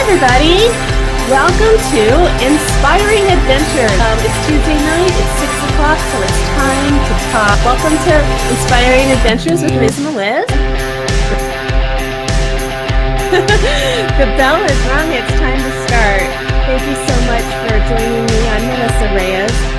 everybody. Welcome to Inspiring Adventures. It's Tuesday night, it's 6 o'clock, so it's time to talk. Welcome to Inspiring Adventures with Miz Meliz. The bell is rung, it's time to start. Thank you so much for joining me. I'm Melissa Reyes.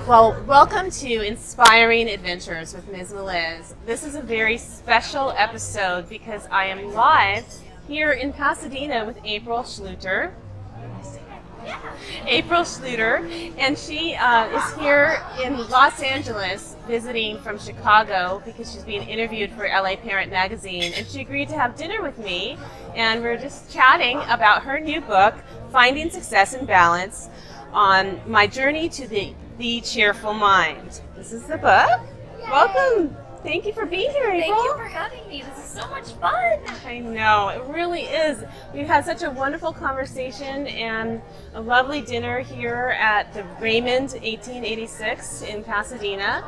Well, welcome to Inspiring Adventures with Miz Meliz. This is a very special episode because I am live here in Pasadena with Apryl Schlueter. Apryl Schlueter, and she is here in Los Angeles visiting from Chicago because she's being interviewed for LA Parent Magazine, and she agreed to have dinner with me, and we're just chatting about her new book, Finding Success and Balance, on my journey to the Cheerful Mind. This is the book. Yay. Welcome. Thank you for being here, Apryl. Thank you for having me. This is so much fun. I know, it really is. We've had such a wonderful conversation and a lovely dinner here at the Raymond 1886 in Pasadena.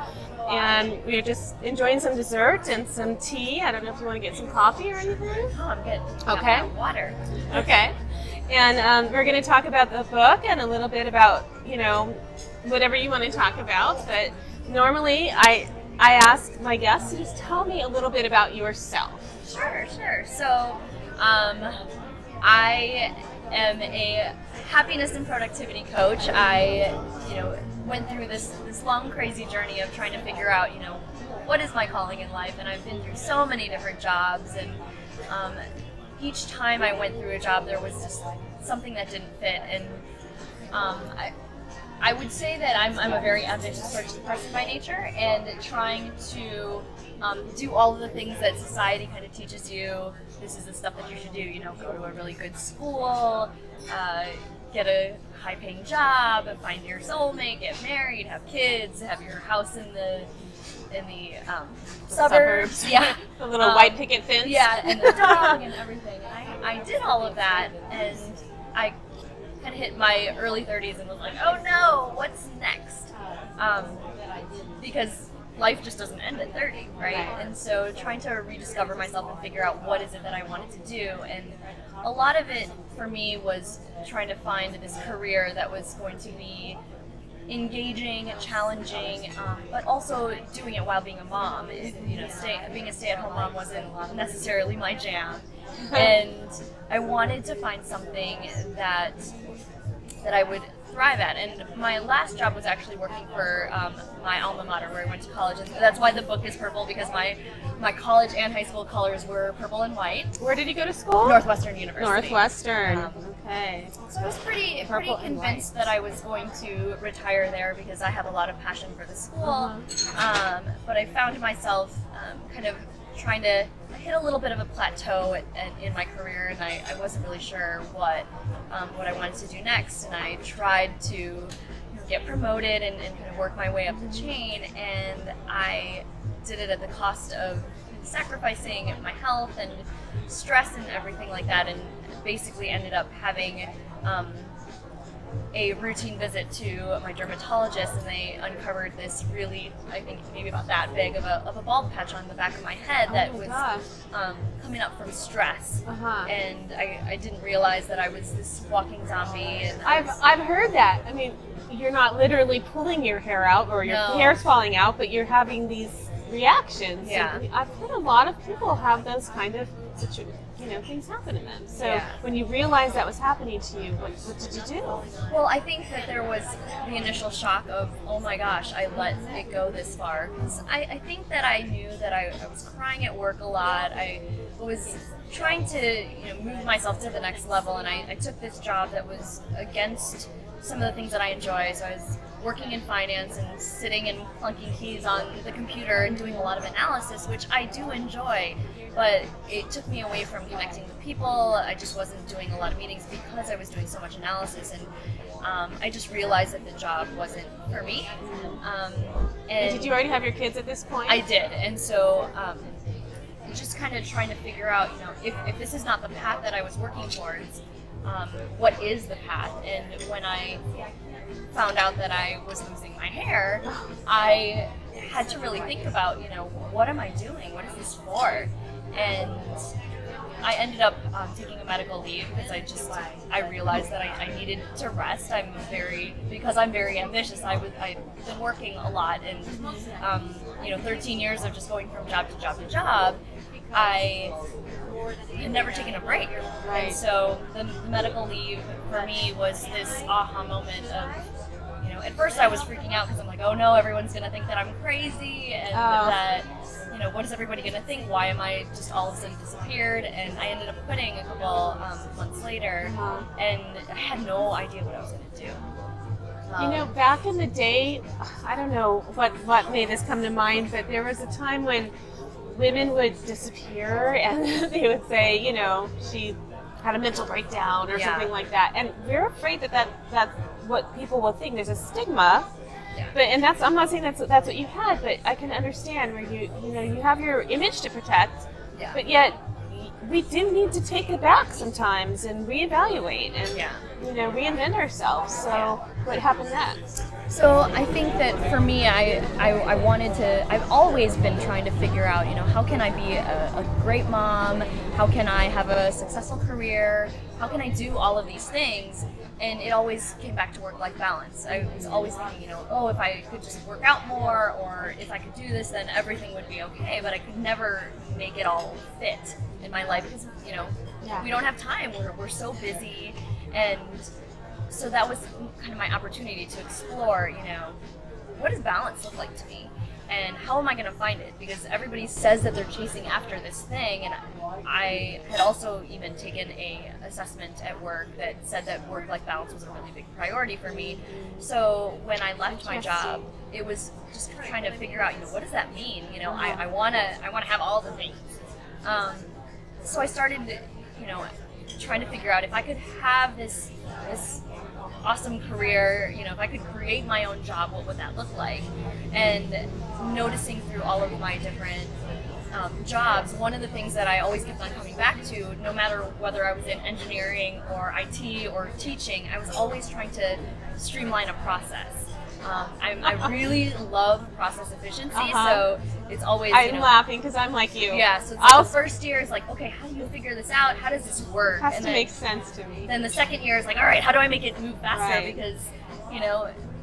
And we're just enjoying some dessert and some tea. I don't know if you want to get some coffee or anything. Oh, I'm good. Okay. Water. Okay. And we're going to talk about the book and a little bit about, whatever you want to talk about. But normally I ask my guests to just tell me a little bit about yourself. Sure. So, I am a happiness and productivity coach. I, went through this long, crazy journey of trying to figure out, what is my calling in life? And I've been through so many different jobs, and each time I went through a job, there was just something that didn't fit. And I would say that I'm a very ambitious person by nature, and trying to do all of the things that society kind of teaches you. This is the stuff that you should do. Go to a really good school, get a high-paying job, find your soulmate, get married, have kids, have your house in the suburbs. Yeah, the little white picket fence. Yeah, and the dog and everything. And I did all of that, and I kind of hit my early 30s and was like, oh no, what's next? Because life just doesn't end at 30, right? And so trying to rediscover myself and figure out what is it that I wanted to do. And a lot of it for me was trying to find this career that was going to be engaging, challenging, but also doing it while being a mom. Being a stay-at-home mom wasn't necessarily my jam. And I wanted to find something that I would thrive at. And my last job was actually working for my alma mater where I went to college. And that's why the book is purple, because my college and high school colors were purple and white. Where did you go to school? Northwestern University. Northwestern. Okay. So I was pretty convinced that I was going to retire there because I have a lot of passion for the school. But I found myself kind of trying to hit a little bit of a plateau in my career, and I wasn't really sure what I wanted to do next. And I tried to get promoted and kind of work my way up the chain, and I did it at the cost of sacrificing my health and stress and everything like that, and basically ended up having a routine visit to my dermatologist, and they uncovered this really, I think maybe about that big of a bald patch on the back of my head that was coming up from stress. And I didn't realize that I was this walking zombie. And I've heard that. I mean, you're not literally pulling your hair out or your hair's falling out, but you're having these reactions. Yeah. And I've heard a lot of people have those kind of things happen to them. So when you realized that was happening to you, what did you do? Well, I think that there was the initial shock of, oh my gosh, I let it go this far. Because I think that I knew that I was crying at work a lot. I was trying to move myself to the next level, and I took this job that was against some of the things that I enjoy. So I was working in finance and sitting and plunking keys on the computer and doing a lot of analysis, which I do enjoy, but it took me away from connecting with people. I just wasn't doing a lot of meetings because I was doing so much analysis, and I just realized that the job wasn't for me. And did you already have your kids at this point? I did, and so just kind of trying to figure out, if this is not the path that I was working towards, what is the path. And when I found out that I was losing my hair, I had to really think about, what am I doing? What is this for? And I ended up taking a medical leave because I realized that I needed to rest. Because I'm very ambitious. I've been working a lot, and 13 years of just going from job to job to job, I had never taken a break. Right. And so the medical leave for me was this aha moment of, at first I was freaking out because I'm like, oh no, everyone's gonna think that I'm crazy, and that, what is everybody gonna think? Why am I just all of a sudden disappeared? And I ended up quitting a couple months later, and I had no idea what I was gonna do. Back in the day, I don't know what made this come to mind, but there was a time when women would disappear and they would say, she had a mental breakdown or something like that. And we're afraid that's what people will think. There's a stigma. Yeah. But I'm not saying that's what you had, but I can understand where you have your image to protect, but yet we do need to take it back sometimes and reevaluate and reinvent ourselves. So what happened next? So I think that for me, I've always been trying to figure out, how can I be a great mom? How can I have a successful career? How can I do all of these things? And it always came back to work-life balance. I was always thinking, if I could just work out more, or if I could do this, then everything would be okay. But I could never make it all fit in my life because, we don't have time. We're so busy. And so that was kind of my opportunity to explore, what does balance look like to me? And how am I going to find it? Because everybody says that they're chasing after this thing, and I had also even taken a assessment at work that said that work-life balance was a really big priority for me. So when I left my job, it was just trying to figure out, what does that mean? I want to have all the things. So I started, trying to figure out if I could have this awesome career, if I could create my own job, what would that look like? And noticing through all of my different jobs, one of the things that I always kept on coming back to, no matter whether I was in engineering or IT or teaching, I was always trying to streamline a process. I really love process efficiency, so it's always, I'm laughing because I'm like you. Yeah, so the first year is like, okay, how do you figure this out? How does this work? It has to make sense to me. Then the second year is like, all right, how do I make it move faster? Right. Because,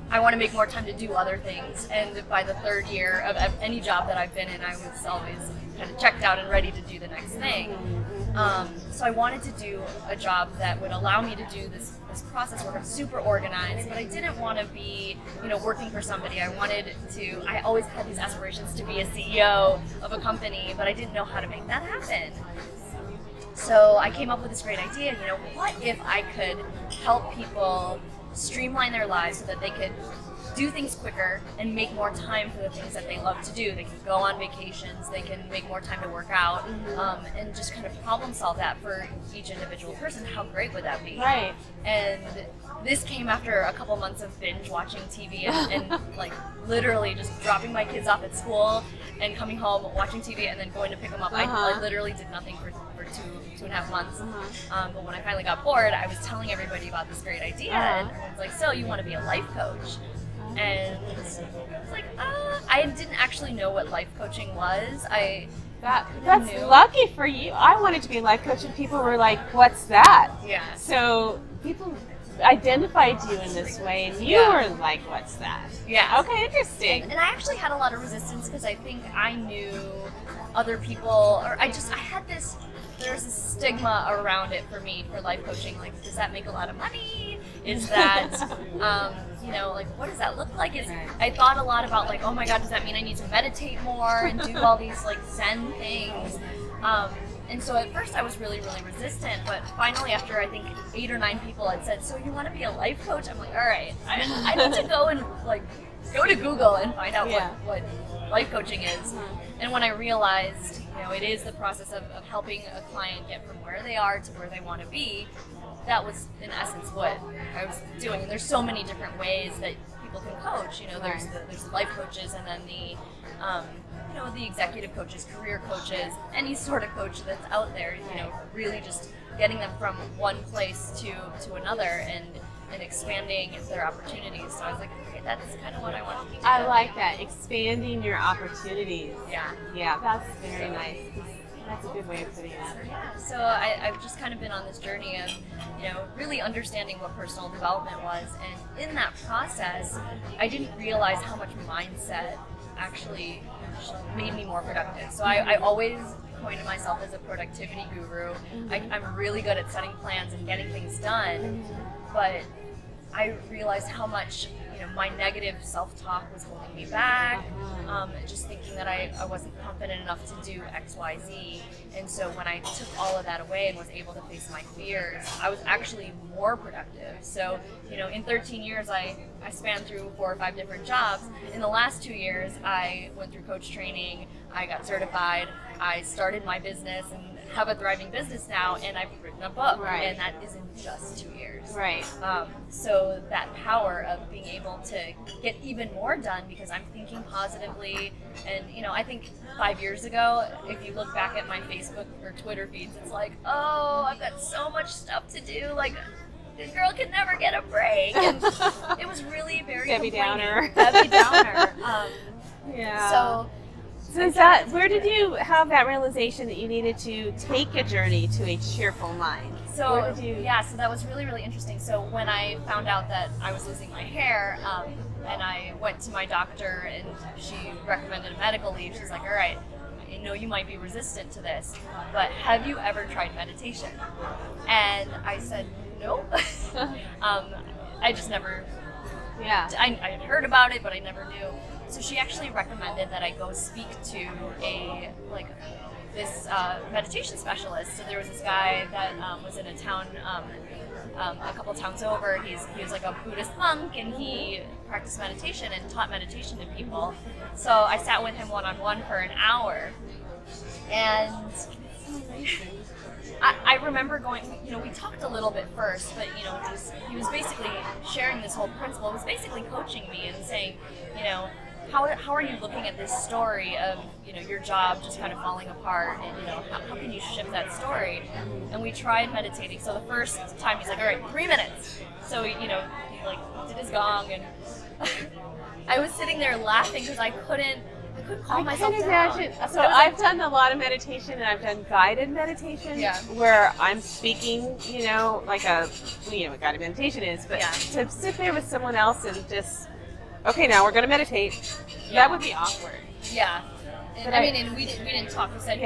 I want to make more time to do other things. And by the third year of any job that I've been in, I was always kind of checked out and ready to do the next thing. So I wanted to do a job that would allow me to do this process work. I'm super organized, but I didn't want to be, working for somebody. I always had these aspirations to be a CEO of a company, but I didn't know how to make that happen. So I came up with this great idea, what if I could help people streamline their lives so that they could do things quicker and make more time for the things that they love to do. They can go on vacations, they can make more time to work out, and just kind of problem solve that for each individual person. How great would that be? Right. And this came after a couple months of binge watching TV and like literally just dropping my kids off at school and coming home, watching TV, and then going to pick them up. I literally did nothing for 2.5 months. But when I finally got bored, I was telling everybody about this great idea, and everyone's like, so you want to be a life coach? And I was like, I didn't actually know what life coaching was. That's lucky for you. I wanted to be a life coach, and people were like, what's that? Yeah. So people identified you in this way, and you were like, what's that? Yeah. Okay, interesting. And I actually had a lot of resistance because I think I knew other people, or there's a stigma around it for me, for life coaching. Like, does that make a lot of money? Is that, like, what does that look like? I thought a lot about, like, oh my God, does that mean I need to meditate more and do all these, like, Zen things? And so at first I was really, really resistant, but finally after I think 8 or 9 people had said, so you want to be a life coach? I'm like, all right, I need to go and, like, go to Google and find out what life coaching is. And when I realized, it is the process of helping a client get from where they are to where they want to be, that was in essence what I was doing. And there's so many different ways that people can coach. There's the life coaches, and then the the executive coaches, career coaches, any sort of coach that's out there, really just getting them from one place to another and expanding their opportunities. So I was like, okay, that's kind of what I want to teach. I like that, expanding your opportunities. Yeah, that's very nice. That's a good way of putting it. Yeah, so I've just kind of been on this journey of, really understanding what personal development was, and in that process, I didn't realize how much mindset actually made me more productive. So I always coined myself as a productivity guru. I'm really good at setting plans and getting things done, but I realized how much my negative self-talk was holding me back, just thinking that I wasn't confident enough to do X, Y, Z. And so when I took all of that away and was able to face my fears, I was actually more productive. So, in 13 years, I spanned through 4 or 5 different jobs. In the last 2 years, I went through coach training, I got certified, I started my business and have a thriving business now, and I've written a book, and that is in just 2 years. Right. So that power of being able to get even more done because I'm thinking positively, and I think 5 years ago, if you look back at my Facebook or Twitter feeds, it's like, oh, I've got so much stuff to do, like this girl can never get a break, and it was really very Debbie Downer. Debbie Downer. So is that, where did you have that realization that you needed to take a journey to a cheerful mind? So so that was really, really interesting. So when I found out that I was losing my hair, and I went to my doctor and she recommended a medical leave, she's like, all right, I know you might be resistant to this, but have you ever tried meditation? And I said, no. I just never, I had heard about it, but I never knew. So she actually recommended that I go speak to this meditation specialist. So there was this guy that was in a town, a couple towns over. He was like a Buddhist monk, and he practiced meditation and taught meditation to people. So I sat with him one-on-one for an hour, and I remember going, we talked a little bit first, but he was basically sharing this whole principle. He was basically coaching me and saying, how are you looking at this story of your job just kind of falling apart, and how can you shift that story? And we tried meditating. So the first time he's like, all right, 3 minutes. So he did his gong, and I was sitting there laughing because I couldn't calm myself down. I can imagine. So I've done a lot of meditation, and I've done guided meditation where I'm speaking, like a guided meditation is, but to sit there with someone else and just, okay, now we're going to meditate, that would be awkward. Yeah. And, and we didn't talk. He said,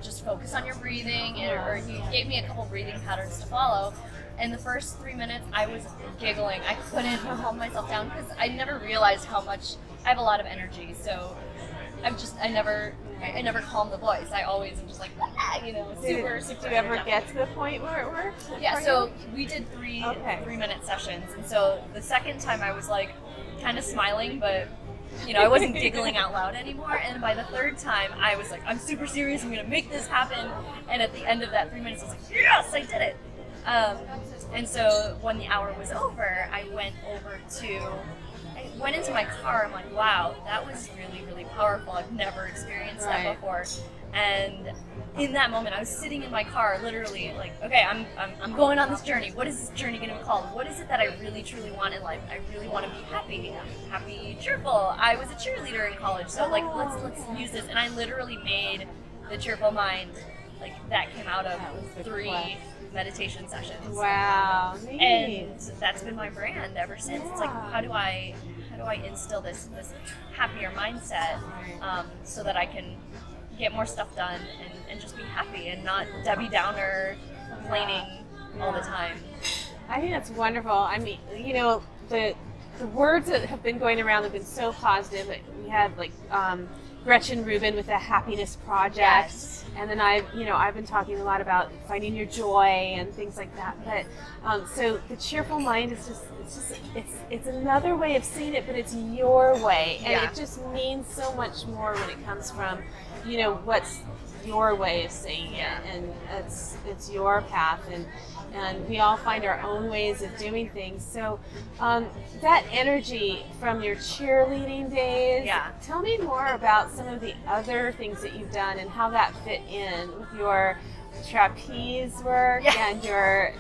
just focus on your breathing, or he gave me a couple breathing patterns to follow. And the first 3 minutes, I was giggling. I couldn't calm myself down because I never realized how much I have a lot of energy. So I never calm the voice. I always am just like, super. Did you ever get to the point where it worked? Yeah. So we did 3-minute sessions, and so the second time I was like, kind of smiling, but I wasn't giggling out loud anymore. And by the third time, I was like, I'm super serious. I'm gonna make this happen. And at the end of that 3 minutes, I was like, yes, I did it. And so when the hour was over, I went into my car. I'm like, wow, that was really, really powerful. I've never experienced that before. And in that moment, I was sitting in my car, literally like, okay, I'm going on this journey. What is this journey going to be called? What is it that I really, truly want in life? I really want to be happy, cheerful. I was a cheerleader in college, so like, let's use this. And I literally made the cheerful mind, like that came out of 3 meditation sessions. Wow, neat. And that's been my brand ever since. It's like, how do I instill this happier mindset, so that I can get more stuff done and just be happy and not Debbie Downer complaining all the time. I think that's wonderful. I mean, the words that have been going around have been so positive. We had Gretchen Rubin with the Happiness Project. Yes. And then I've been talking a lot about finding your joy and things like that. But so the cheerful mind is it's another way of seeing it, but it's your way, and it just means so much more when it comes from what's your way of saying it, and it's your path, and we all find our own ways of doing things. So that energy from your cheerleading days, tell me more about some of the other things that you've done and how that fit in with your trapeze work and your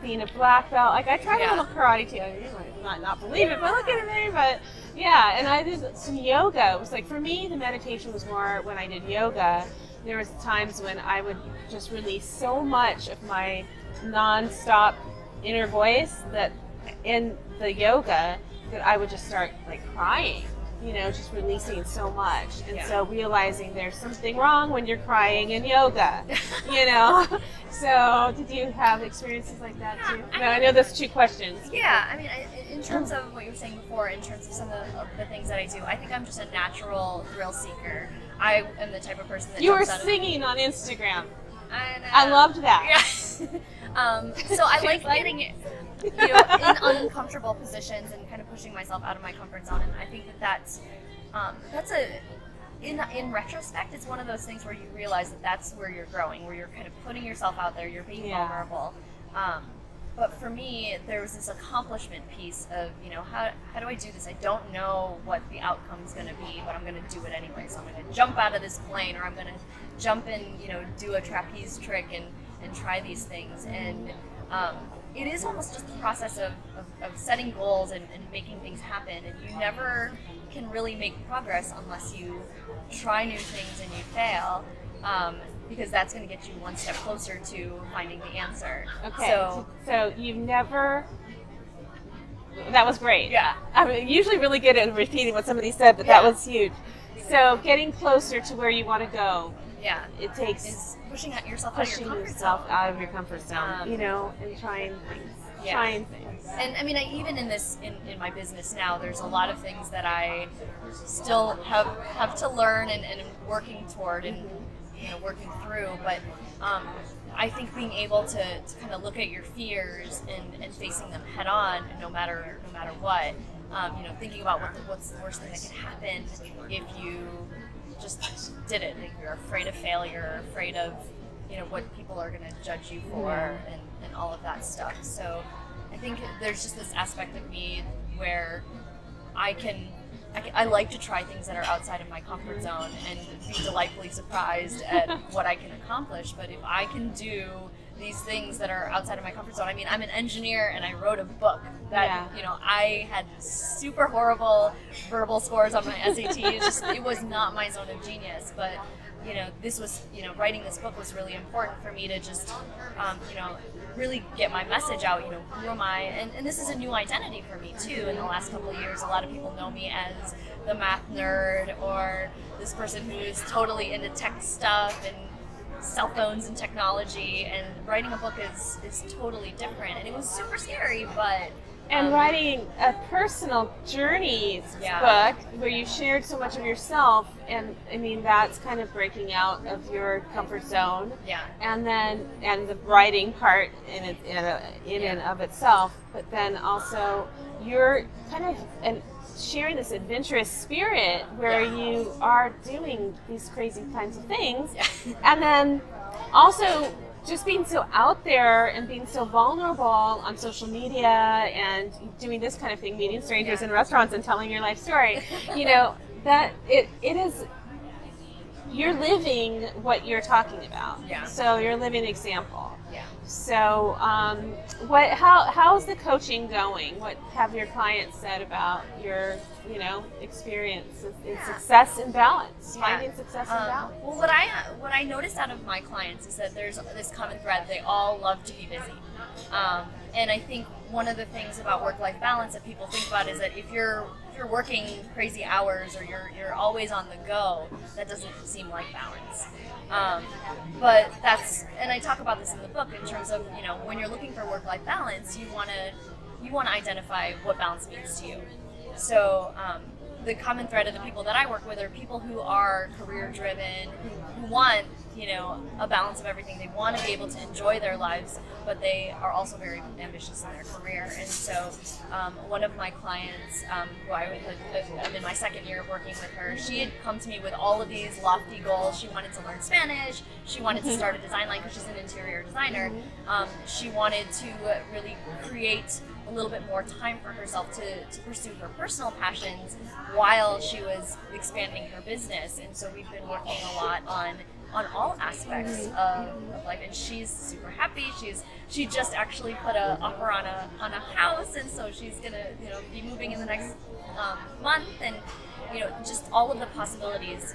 being a black belt. Like, I tried a little karate too. You might not believe it, but look at me. But and I did some yoga. It was like, for me, the meditation was more when I did yoga. There was times when I would just release so much of my non-stop inner voice that in the yoga that I would just start like crying, just releasing so much. And so realizing there's something wrong when you're crying in yoga, So did you have experiences like that too? No, I know there's two questions. Yeah, I mean, in terms of what you were saying before, in terms of some of the things that I do, I think I'm just a natural thrill seeker. I am the type of person that you were singing on Instagram. I loved that. Yeah. So I like getting in uncomfortable positions and kind of pushing myself out of my comfort zone, and I think that's in retrospect, it's one of those things where you realize that that's where you're growing, where you're kind of putting yourself out there, you're being vulnerable. But for me, there was this accomplishment piece of, how do I do this? I don't know what the outcome's going to be, but I'm going to do it anyway. So I'm going to jump out of this plane, or I'm going to jump and, do a trapeze trick and try these things. And it is almost just the process of setting goals and making things happen. And you never can really make progress unless you try new things and you fail. Because that's going to get you one step closer to finding the answer. Okay, so you've never... That was great. Yeah. I'm usually really good at repeating what somebody said, but that was huge. So getting closer to where you want to go, it takes... Is pushing yourself out of your comfort zone, and trying things. Trying things. And I mean, even in my business now, there's a lot of things that I still have to learn and working toward and working through, but I think being able to kind of look at your fears and facing them head on, no matter what, thinking about what's the worst thing that could happen if you just did it. Like, you're afraid of failure, afraid of what people are going to judge you for, and all of that stuff. So I think there's just this aspect of me where I like to try things that are outside of my comfort zone and be delightfully surprised at what I can accomplish. But if I can do these things that are outside of my comfort zone, I mean, I'm an engineer and I wrote a book that, I had super horrible verbal scores on my SAT. It was not my zone of genius, but this was, writing this book was really important for me to just, really get my message out. Who am I? And this is a new identity for me too. In the last couple of years, a lot of people know me as the math nerd, or this person who is totally into tech stuff and cell phones and technology. And writing a book is totally different. And it was super scary, but. And writing a personal journeys book where you shared so much of yourself, and I mean, that's kind of breaking out of your comfort zone. Yeah. And the writing part in and of itself, but then also you're kind of sharing this adventurous spirit where you are doing these crazy kinds of things, and then also just being so out there and being so vulnerable on social media and doing this kind of thing, meeting strangers in restaurants and telling your life story, that it is, you're living what you're talking about. Yeah. So you're a living example. Yeah. So how's the coaching going? What have your clients said about your experience in success and balance, finding success and balance? Well, what I noticed out of my clients is that there's this common thread. They all love to be busy, and I think one of the things about work-life balance that people think about is that if you're working crazy hours or you're always on the go, that doesn't seem like balance. But and I talk about this in the book in terms of, when you're looking for work-life balance, you want to identify what balance means to you. So the common thread of the people that I work with are people who are career-driven, who want, a balance of everything. They want to be able to enjoy their lives, but they are also very ambitious in their career. And so one of my clients, who I'm in my second year of working with her, she had come to me with all of these lofty goals. She wanted to learn Spanish. She wanted to start a design line because she's an interior designer. She wanted to really create a little bit more time for herself to pursue her personal passions while she was expanding her business. And so we've been working a lot on all aspects of life, and she's super happy. She just actually put an offer on a house, and so she's gonna be moving in the next month, and just all of the possibilities.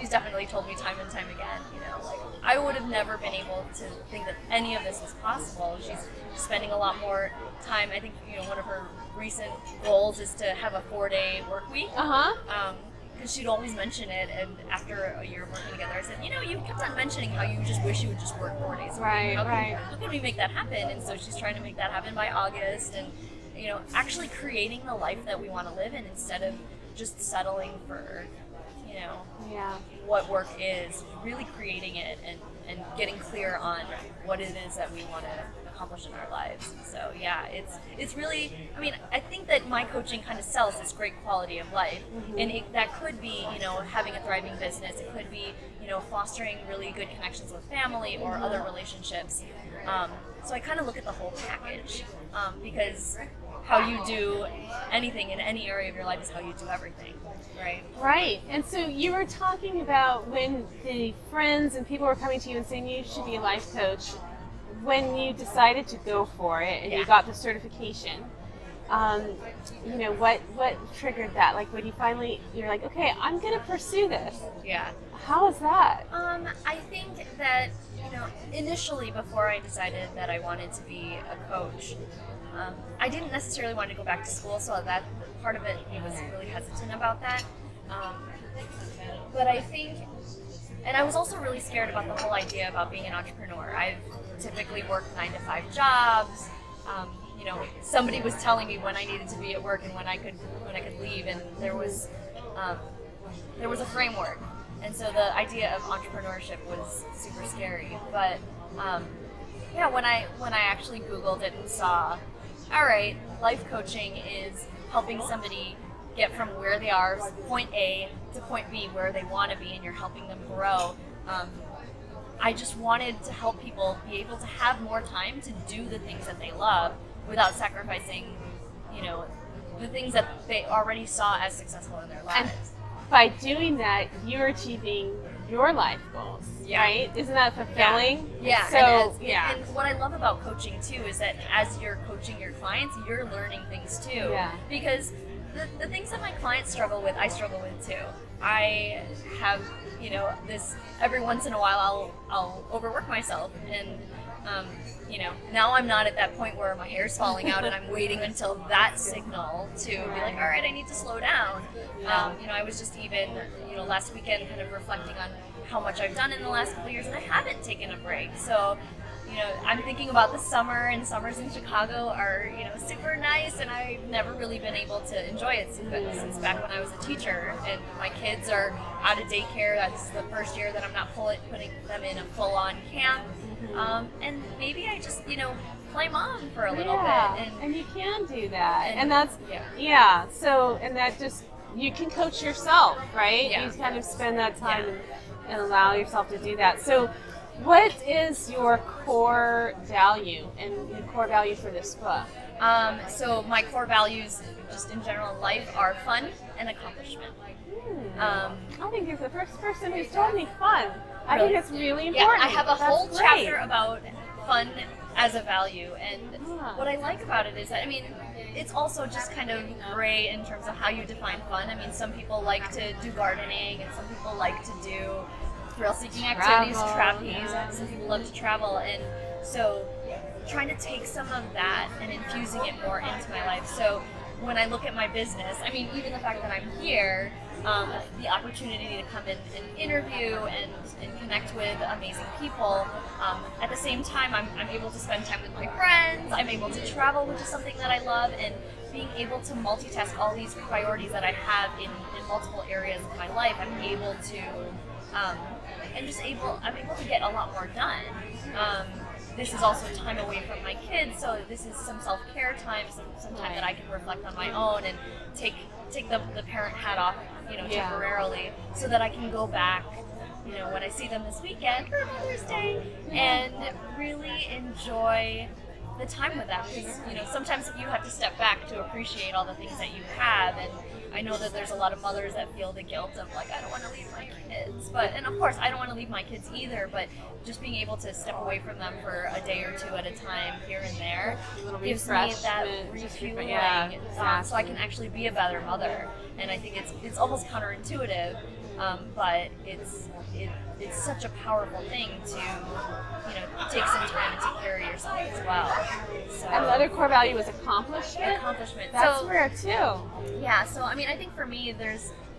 She's definitely told me time and time again, like, I would have never been able to think that any of this was possible. She's spending a lot more time. I think one of her recent goals is to have a 4-day work week. Because she'd always mention it, and after a year of working together, I said, you kept on mentioning how you just wish you would just work 4 days. How can we make that happen? And so she's trying to make that happen by August, and actually creating the life that we want to live in instead of just settling for what work is, really creating it and getting clear on what it is that we want to accomplish in our lives. So yeah, it's really, I think that my coaching kind of sells this great quality of life, and that could be having a thriving business. It could be fostering really good connections with family or other relationships. So I kind of look at the whole package, because how you do anything in any area of your life is how you do everything, right? Right. And so you were talking about when the friends and people were coming to you and saying you should be a life coach. When you decided to go for it and you got the certification, what triggered that? Like, when you're like, okay, I'm going to pursue this. Yeah. How was that? I think that, initially, before I decided that I wanted to be a coach, I didn't necessarily want to go back to school, so that part of it, I was really hesitant about that. But I think, and I was also really scared about the whole idea about being an entrepreneur. I've typically worked 9-to-5 jobs. Somebody was telling me when I needed to be at work and when I could leave, and there was a framework. And so the idea of entrepreneurship was super scary. But when I actually Googled it and saw, all right, life coaching is helping somebody get from where they are, point A, to point B, where they want to be, and you're helping them grow. I just wanted to help people be able to have more time to do the things that they love without sacrificing, the things that they already saw as successful in their lives. And by doing that, you're achieving your life goals, right? Isn't that fulfilling? Yeah. So, and what I love about coaching too is that as you're coaching your clients, you're learning things too. Yeah. Because the things that my clients struggle with, I struggle with too. I have, this, every once in a while I'll overwork myself, and now I'm not at that point where my hair's falling out and I'm waiting until that signal to be like, all right, I need to slow down. I was just even, last weekend kind of reflecting on how much I've done in the last couple of years, and I haven't taken a break. So, I'm thinking about the summer, and summers in Chicago are, super nice, and I've never really been able to enjoy it since back when I was a teacher, and my kids are out of daycare. That's the first year that I'm not putting them in a full-on camp. And maybe I just, play mom for a little bit. And you can do that. And that's, so, and that just, you can coach yourself, right? Yeah. You kind of spend that time and allow yourself to do that. So what is your core value and your core value for this book? So my core values, just in general in life, are fun and accomplishment. I think you're the first person who's told me fun. I Really? think it's really important. Yeah, I have a whole That's chapter great. about fun as a value, and what I like about it is that, it's also just kind of gray in terms of how you define fun. Some people like to do gardening, and some people like to do thrill-seeking activities, some people love to travel, and so trying to take some of that and infusing it more into my life. So when I look at my business, even the fact that I'm here, the opportunity to come in and interview and connect with amazing people. At the same time, I'm able to spend time with my friends. I'm able to travel, which is something that I love, and being able to multitask all these priorities that I have in multiple areas of my life. I'm able to and I'm able to get a lot more done. This is also time away from my kids, so this is some self-care time, some time that I can reflect on my own and take the parent hat off, temporarily, so that I can go back, when I see them this weekend for Mother's Day, and really enjoy the time with them. Because sometimes you have to step back to appreciate all the things that you have, and I know that there's a lot of mothers that feel the guilt of like, I don't want to leave my kids, and of course I don't want to leave my kids either, but just being able to step away from them for a day or two at a time here and there gives me that refueling, so I can actually be a better mother. And I think it's almost counterintuitive, but it's such a powerful thing to take some time and take care of yourself as well. So, and the other core value is accomplishment. That's rare too. Yeah. So I think for me,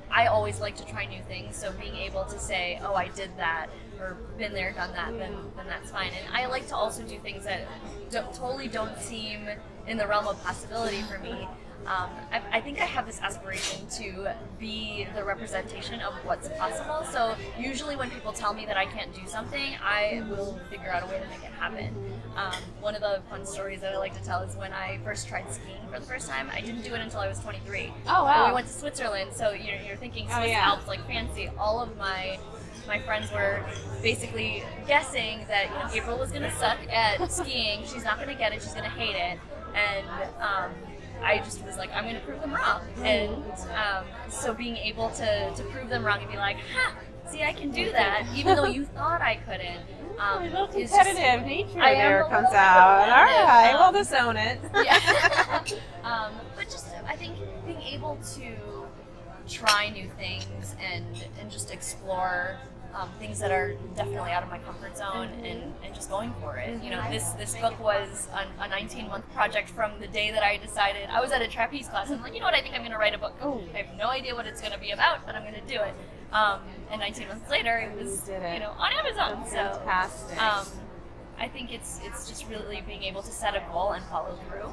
I always like to try new things. So being able to say, oh, I did that, or been there, done that, then that's fine. And I like to also do things that totally don't seem in the realm of possibility for me. I think I have this aspiration to be the representation of what's possible. So usually when people tell me that I can't do something, I will figure out a way to make it happen. One of the fun stories that I like to tell is when I first tried skiing for the first time. I didn't do it until I was 23. Oh, wow. We went to Switzerland, so you're thinking Swiss Alps, like fancy. All of my friends were basically guessing that Apryl was going to suck at skiing. She's not going to get it. She's going to hate it. And I just was like, I'm going to prove them wrong. And so being able to prove them wrong and be like, see, I can do that, even though you thought I couldn't. A little competitive nature there comes out. All right, we'll just own it. Yeah. But just, I think being able to try new things and just explore things that are definitely out of my comfort zone and just going for it. This book was a 19-month project from the day that I decided. I was at a trapeze class and I'm like, I think I'm going to write a book. I have no idea what it's going to be about, but I'm going to do it. And 19 months later, it was on Amazon. So fantastic. I think it's just really being able to set a goal and follow through,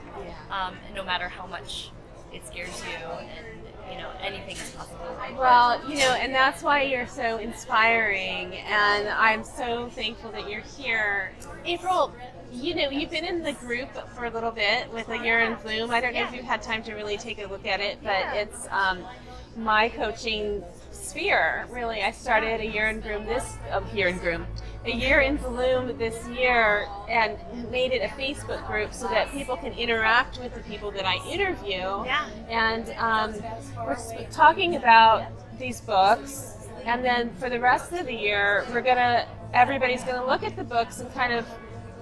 and no matter how much it scares you, and anything is possible. Well, and that's why you're so inspiring, and I'm so thankful that you're here. Apryl, you've been in the group for a little bit with A Year in Bloom. I don't know if you've had time to really take a look at it, but it's my coaching sphere, really. I started A Year in Bloom A Year in Bloom this year, and made it a Facebook group so that people can interact with the people that I interview. Yeah. And we're talking about these books, and then for the rest of the year, everybody's gonna look at the books and kind of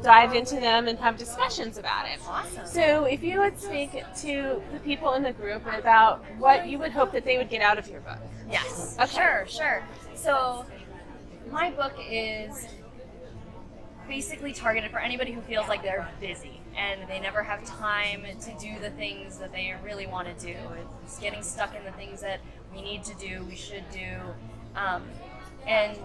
dive into them and have discussions about it. Awesome. So if you would speak to the people in the group about what you would hope that they would get out of your book. Yes. Okay. Sure. So my book is basically targeted for anybody who feels like they're busy and they never have time to do the things that they really want to do. It's getting stuck in the things that we need to do, we should do. And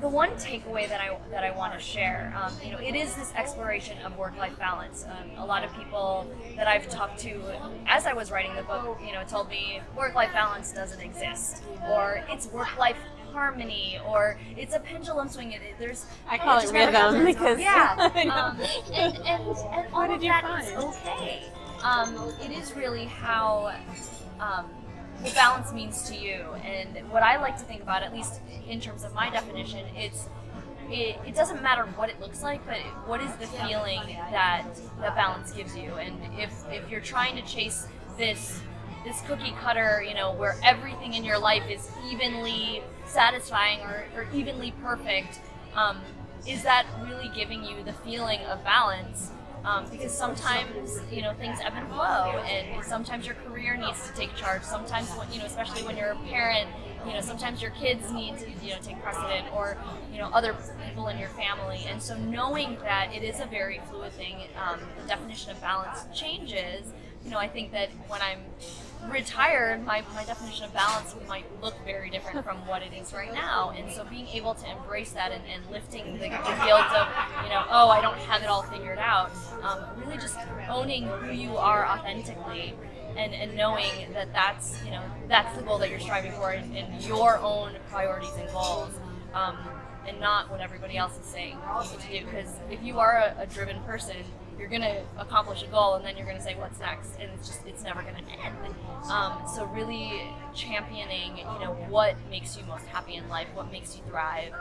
the one takeaway that I want to share, it is this exploration of work-life balance. A lot of people that I've talked to as I was writing the book, told me work-life balance doesn't exist, or it's work-life harmony, or it's a pendulum swing. I call it rhythm because and all What of did you that find? is okay. It is really how what balance means to you, and what I like to think about, at least in terms of my definition, it doesn't matter what it looks like, but what is the feeling that balance gives you. And if you're trying to chase this cookie cutter, where everything in your life is evenly satisfying or evenly perfect, is that really giving you the feeling of balance? Because sometimes, things ebb and flow, and sometimes your career needs to take charge. Sometimes, especially when you're a parent, sometimes your kids need to, take precedent, or, other people in your family. And so knowing that it is a very fluid thing, the definition of balance changes. I think that when I'm retired, my definition of balance might look very different from what it is right now. And so being able to embrace that and lifting the guilt of, I don't have it all figured out, really just owning who you are authentically and knowing that that's the goal that you're striving for, and your own priorities and goals, and not what everybody else is saying you need to do. Because if you are a driven person, you're going to accomplish a goal, and then you're going to say, what's next? And it's never going to end. So really championing, what makes you most happy in life, what makes you thrive,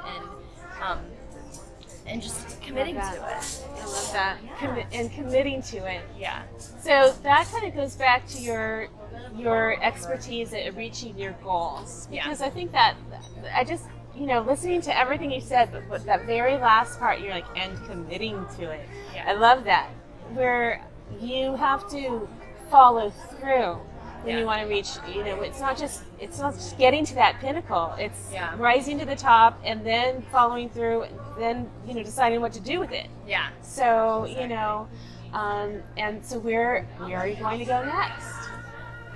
and just committing to it. I love that. And committing to it. Yeah. So that kind of goes back to your expertise at reaching your goals. Because I think that I just, listening to everything you said, but that very last part, you're like, and committing to it. Yeah. I love that. Where you have to follow through when you want to reach, it's not just getting to that pinnacle. It's rising to the top and then following through, and then, deciding what to do with it. Yeah. So, and so where are you going to go next?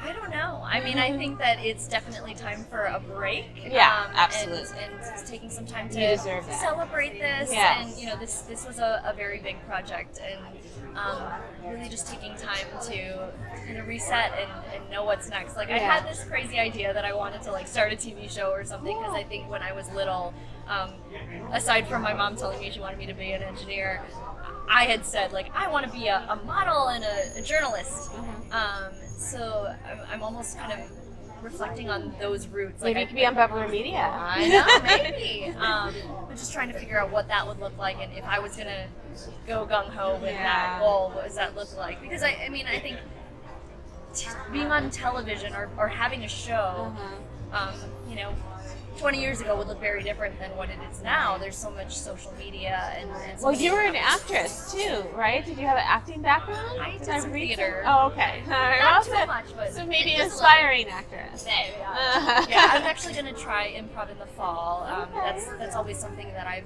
I don't know. I mean, I think that it's definitely time for a break. Yeah, absolutely. And taking some time to that. celebrate this. Yes. And, this was a very big project. And really just taking time to kind of reset and know what's next. Like, I had this crazy idea that I wanted to, start a TV show or something, because I think when I was little, aside from my mom telling me she wanted me to be an engineer, I had said, I want to be a model and a journalist. So I'm almost kind of reflecting on those roots. Maybe you could be on Bubbler Media. I know, maybe. But just trying to figure out what that would look like, and if I was going to go gung-ho with that goal, what does that look like? Because, I think being on television or having a show, 20 years ago would look very different than what it is now. There's so much social media and well, you were an actress too, right? Did you have an acting background? I did some theater. Oh, okay. Not too much, but so maybe an aspiring actress. There you go. Yeah, I'm actually going to try improv in the fall. That's always something that I've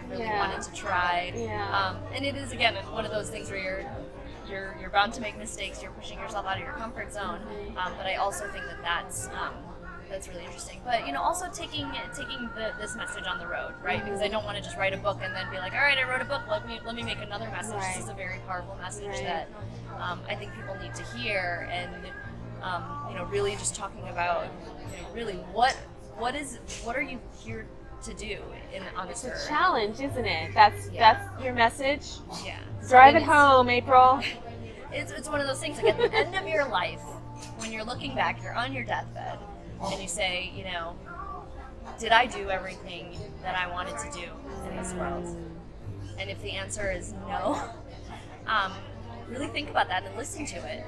really wanted to try. Yeah. And it is, again, one of those things where you're bound to make mistakes. You're pushing yourself out of your comfort zone. But I also think that's really interesting. But also taking this message on the road, right? Because I don't want to just write a book and then be like, all right, I wrote a book. Let me make another message. Right. This is a very powerful message that I think people need to hear. And really just talking about really what are you here to do on this earth? It's a challenge, isn't it? That's your message. Yeah. Drive it home, April. It's one of those things. Like, at the end of your life, when you're looking back, you're on your deathbed. And you say, did I do everything that I wanted to do in this world? And if the answer is no, really think about that and listen to it,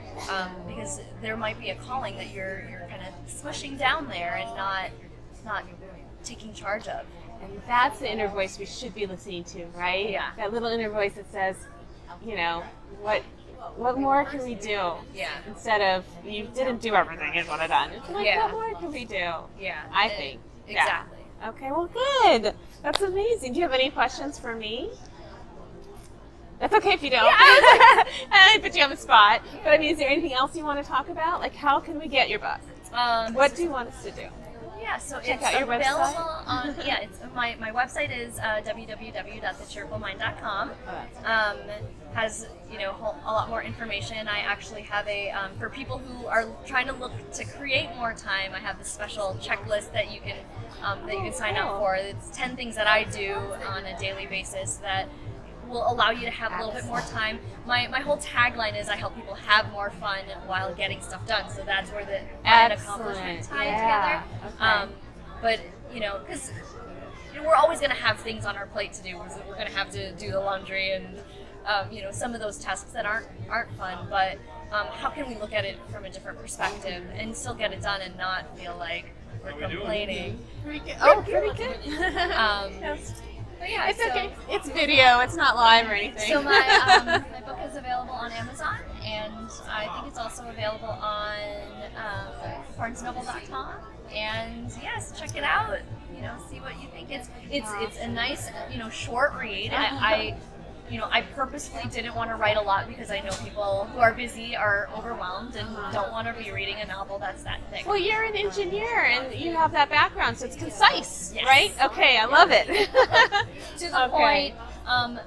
because there might be a calling that you're kind of smushing down there and not taking charge of. And that's the inner voice we should be listening to, right? Yeah. That little inner voice that says, what more can we do? Yeah. Instead of, you didn't do everything you want to done. It's like, Yeah. what more can we do? Yeah. I think. Exactly. Yeah. Okay, well, good. That's amazing. Do you have any questions for me? That's okay if you don't. Yeah, I put you on the spot. But I mean, is there anything else you want to talk about? Like, how can we get your book? What do you want us to do? Yeah, so Check it's out your available website. on. Yeah, it's my website is www.thecheerfulmind.com. Has a lot more information. I actually have a for people who are trying to look to create more time. I have this special checklist that you can sign up for. It's 10 things that I do on a daily basis that will allow you to have a little bit more time. My whole tagline is I help people have more fun while getting stuff done. So that's where the fun and accomplishment tie together. Okay. But because we're always going to have things on our plate to do. We're going to have to do the laundry and some of those tasks that aren't fun. But how can we look at it from a different perspective and still get it done and not feel like we're complaining? Pretty good. Oh, pretty good. Yes. But yeah, it's okay. It's video. It's not live or anything. So my book is available on Amazon, and I think it's also available on BarnesandNoble.com. And yes, check it out. See what you think. It's a nice short read. I purposefully didn't want to write a lot because I know people who are busy are overwhelmed and don't want to be reading a novel that's that thick. Well, you're an engineer and you have that background, so it's concise, Yes. right? Okay, I love it. To the point,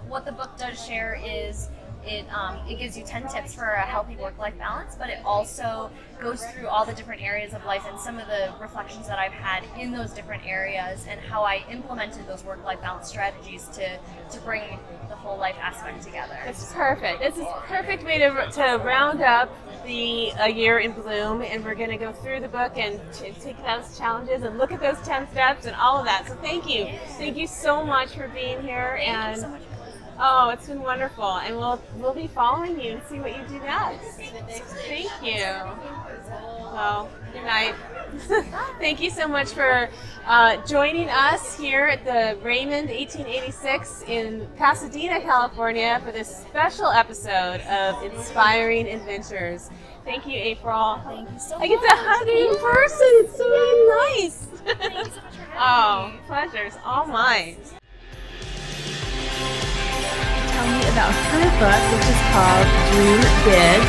what the book does share is It gives you 10 tips for a healthy work-life balance, but it also goes through all the different areas of life and some of the reflections that I've had in those different areas and how I implemented those work-life balance strategies to bring the whole life aspect together. It's perfect. This is a perfect way to round up the A Year in Bloom, and we're going to go through the book and take those challenges and look at those 10 steps and all of that. So thank you. Thank you so much for being here. Thank you so much. Oh, it's been wonderful, and we'll be following you and see what you do next. Thank you. Well, good night. Thank you so much for joining us here at the Raymond 1886 in Pasadena, California for this special episode of Inspiring Adventures. Thank you, Apryl. Thank you so much. I get to hug you in person. It's so nice. Thank you so much for having me. Pleasure's all mine. Tell me about her book, which is called Dream Big.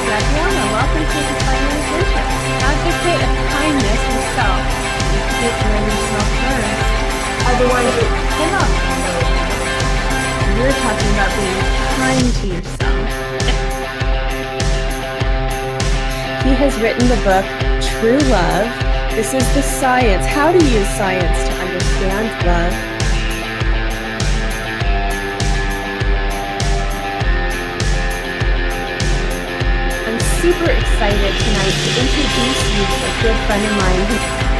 Gabriella, welcome to Inspiring Adventures. Advocate of kindness and self. You take care of yourself first. Otherwise, you cannot know. You're talking about being kind to yourself. He has written the book True Love. This is the science, how to use science to understand love. Super excited tonight to introduce you to a good friend of mine.